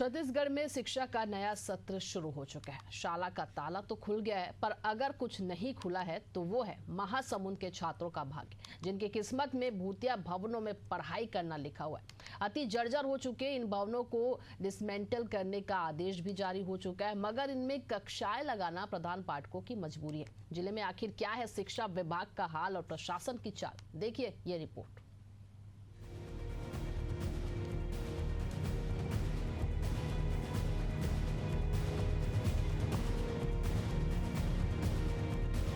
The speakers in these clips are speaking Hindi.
छत्तीसगढ़ में शिक्षा का नया सत्र शुरू हो चुका है। शाला का ताला तो खुल गया है, पर अगर कुछ नहीं खुला है तो वो है महासमुंद के छात्रों का भाग्य, जिनकी किस्मत में भूतिया भवनों में पढ़ाई करना लिखा हुआ है। अति जर्जर हो चुके इन भवनों को डिसमेंटल करने का आदेश भी जारी हो चुका है, मगर इनमें कक्षाएं लगाना प्रधान पाठकों की मजबूरी है। जिले में आखिर क्या है शिक्षा विभाग का हाल और प्रशासन की चाल, देखिए ये रिपोर्ट।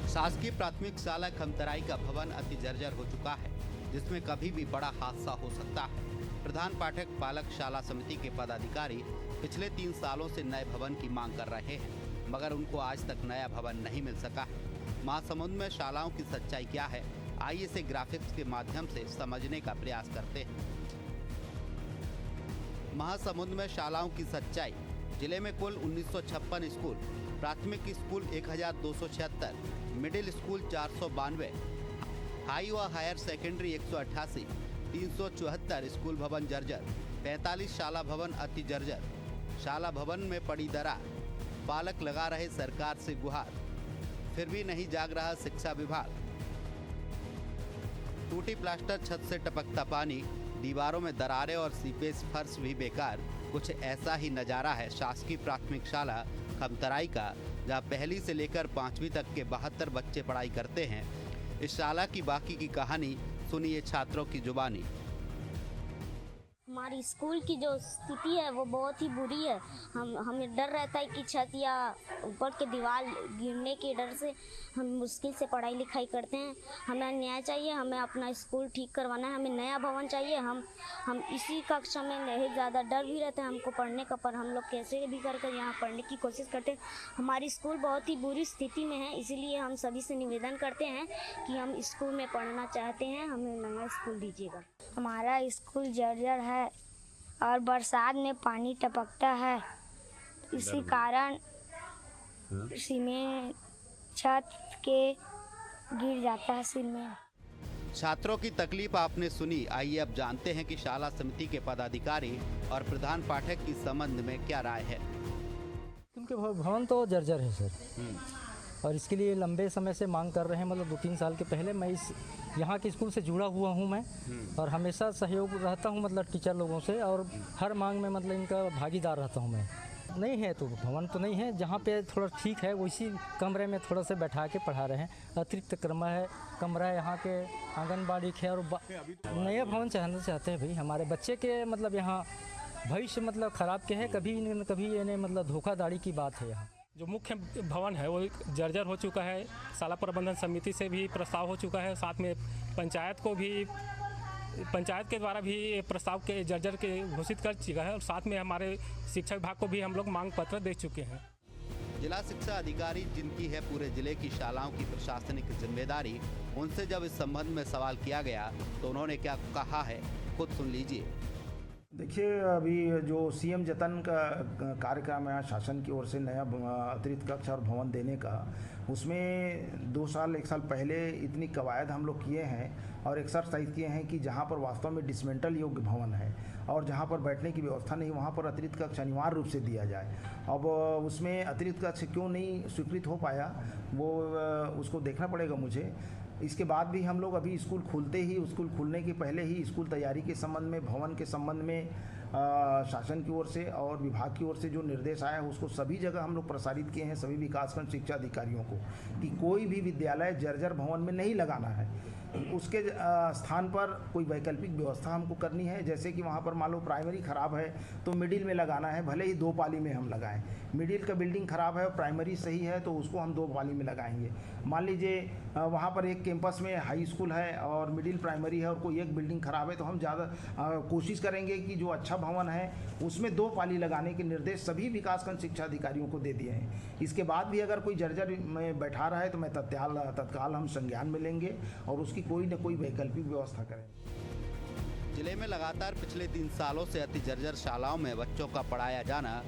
शासकीय प्राथमिक शाला खमतराई का भवन अति जर्जर हो चुका है, जिसमें कभी भी बड़ा हादसा हो सकता है। प्रधान पाठक पालक शाला समिति के पदाधिकारी पिछले 3 सालों से नए भवन की मांग कर रहे हैं, मगर उनको आज तक नया भवन नहीं मिल सका है। महासमुंद में शालाओं की सच्चाई क्या है, आइए इसे ग्राफिक्स के माध्यम से समझने का प्रयास करते हैं। महासमुंद में शालाओं की सच्चाई। जिले में कुल 1956 स्कूल, प्राथमिक स्कूल 1276, मिडिल स्कूल 492, हाई व हायर सेकेंडरी 188, 374 स्कूल भवन जर्जर, 45 शाला भवन अति जर्जर। शाला भवन में पड़ी दरार, पालक लगा रहे सरकार से गुहार, फिर भी नहीं जाग रहा शिक्षा विभाग। टूटी प्लास्टर छत से टपकता पानी, दीवारों में दरारें और सीपेज फर्श भी बेकार। कुछ ऐसा ही नज़ारा है शासकीय प्राथमिक शाला खमतराई का, जहाँ पहली से लेकर 5वीं तक के 72 बच्चे पढ़ाई करते हैं। इस शाला की बाकी की कहानी सुनिए छात्रों की जुबानी। हमारी स्कूल की जो स्थिति है वो बहुत ही बुरी है। हमें डर रहता है कि छत या ऊपर के दीवार गिरने के डर से हम मुश्किल से पढ़ाई लिखाई करते हैं। हमें न्याय चाहिए, हमें अपना स्कूल ठीक करवाना है, हमें नया भवन चाहिए। हम इसी कक्षा में नहीं ज़्यादा डर भी रहता है हमको पढ़ने का, पर हम लोग कैसे भी कर यहाँ पढ़ने की कोशिश करते हैं। हमारी स्कूल बहुत ही बुरी स्थिति में है, इसीलिए हम सभी से निवेदन करते हैं कि हम स्कूल में पढ़ना चाहते हैं, हमें नया स्कूल दीजिएगा। हमारा स्कूल जर्जर है और बरसात में पानी टपकता है, इसी कारण सीमेंट छत के गिर जाता है सीमेंट। छात्रों की तकलीफ आपने सुनी, आइए अब जानते हैं कि शाला समिति के पदाधिकारी और प्रधान पाठक की संबंध में क्या राय है। क्योंकि भवन तो जर्जर है सर, और इसके लिए लंबे समय से मांग कर रहे हैं। मतलब 2-3 साल के पहले मैं इस यहाँ के स्कूल से जुड़ा हुआ हूँ मैं, और हमेशा सहयोग रहता हूँ मतलब टीचर लोगों से, और हर मांग में मतलब इनका भागीदार रहता हूँ मैं। नहीं है तो भवन तो नहीं है, जहाँ पे थोड़ा ठीक है उसी कमरे में थोड़ा सा बैठा के पढ़ा रहे हैं। अतिरिक्त कमरा है यहाँ के, आंगनबाड़ी है, और नया भवन चाहना चाहते हैं भाई। हमारे बच्चे के मतलब यहाँ भविष्य मतलब ख़राब के है, कभी न कभी इन्हें मतलब धोखाधड़ी की बात है। यहाँ जो मुख्य भवन है वो जर्जर हो चुका है, शाला प्रबंधन समिति से भी प्रस्ताव हो चुका है, साथ में पंचायत के द्वारा भी प्रस्ताव के जर्जर के घोषित कर चुका है, और साथ में हमारे शिक्षा विभाग को भी हम लोग मांग पत्र दे चुके हैं। जिला शिक्षा अधिकारी जिनकी है पूरे जिले की शालाओं की प्रशासनिक जिम्मेदारी, उनसे जब इस संबंध में सवाल किया गया तो उन्होंने क्या कहा है, खुद सुन लीजिए। देखिए, अभी जो सीएम जतन का कार्यक्रम है शासन की ओर से नया अतिरिक्त कक्ष और भवन देने का, उसमें 2 साल 1 साल पहले इतनी कवायद हम लोग किए हैं और एक्सरसाइज किए हैं कि जहां पर वास्तव में डिसमेंटल योग्य भवन है और जहां पर बैठने की व्यवस्था नहीं, वहां पर अतिरिक्त कक्ष अनिवार्य रूप से दिया जाए। अब उसमें अतिरिक्त कक्ष क्यों नहीं स्वीकृत हो पाया वो उसको देखना पड़ेगा मुझे। इसके बाद भी हम लोग अभी स्कूल खुलने के पहले ही स्कूल तैयारी के संबंध में, भवन के संबंध में शासन की ओर से और विभाग की ओर से जो निर्देश आया है उसको सभी जगह हम लोग प्रसारित किए हैं सभी विकासखंड शिक्षा अधिकारियों को, कि कोई भी विद्यालय जर्जर भवन में नहीं लगाना है। उसके स्थान पर कोई वैकल्पिक व्यवस्था हमको करनी है, जैसे कि वहाँ पर मान लो प्राइमरी ख़राब है तो मिडिल में लगाना है, भले ही 2 पाली में हम लगाएं। मिडिल का बिल्डिंग ख़राब है और प्राइमरी सही है तो उसको हम 2 पाली में लगाएंगे। मान लीजिए वहाँ पर एक कैंपस में हाई स्कूल है और मिडिल प्राइमरी है और कोई एक बिल्डिंग ख़राब है, तो हम ज़्यादा कोशिश करेंगे कि जो अच्छा भवन है उसमें 2 पाली लगाने के निर्देश सभी विकासखंड शिक्षा अधिकारियों को दे दिए हैं। इसके बाद भी अगर कोई जर्जर में बैठा रहा है तो मैं तत्काल हम संज्ञान में लेंगे और उसकी कोई न कोई वैकल्पिक व्यवस्था करें। जिले में लगातार पिछले 3 सालों से अति जर्जर शालाओं में बच्चों का पढ़ाया जाना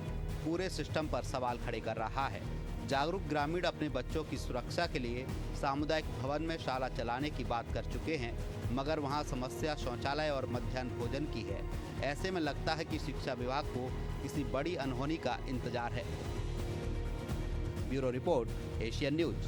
पूरे सिस्टम पर सवाल खड़े कर रहा है। जागरूक ग्रामीण अपने बच्चों की सुरक्षा के लिए सामुदायिक भवन में शाला चलाने की बात कर चुके हैं, मगर वहां समस्या शौचालय और मध्याह्न भोजन की है। ऐसे में लगता है कि शिक्षा विभाग को किसी बड़ी अनहोनी का इंतजार है। Bureau report, Asian news.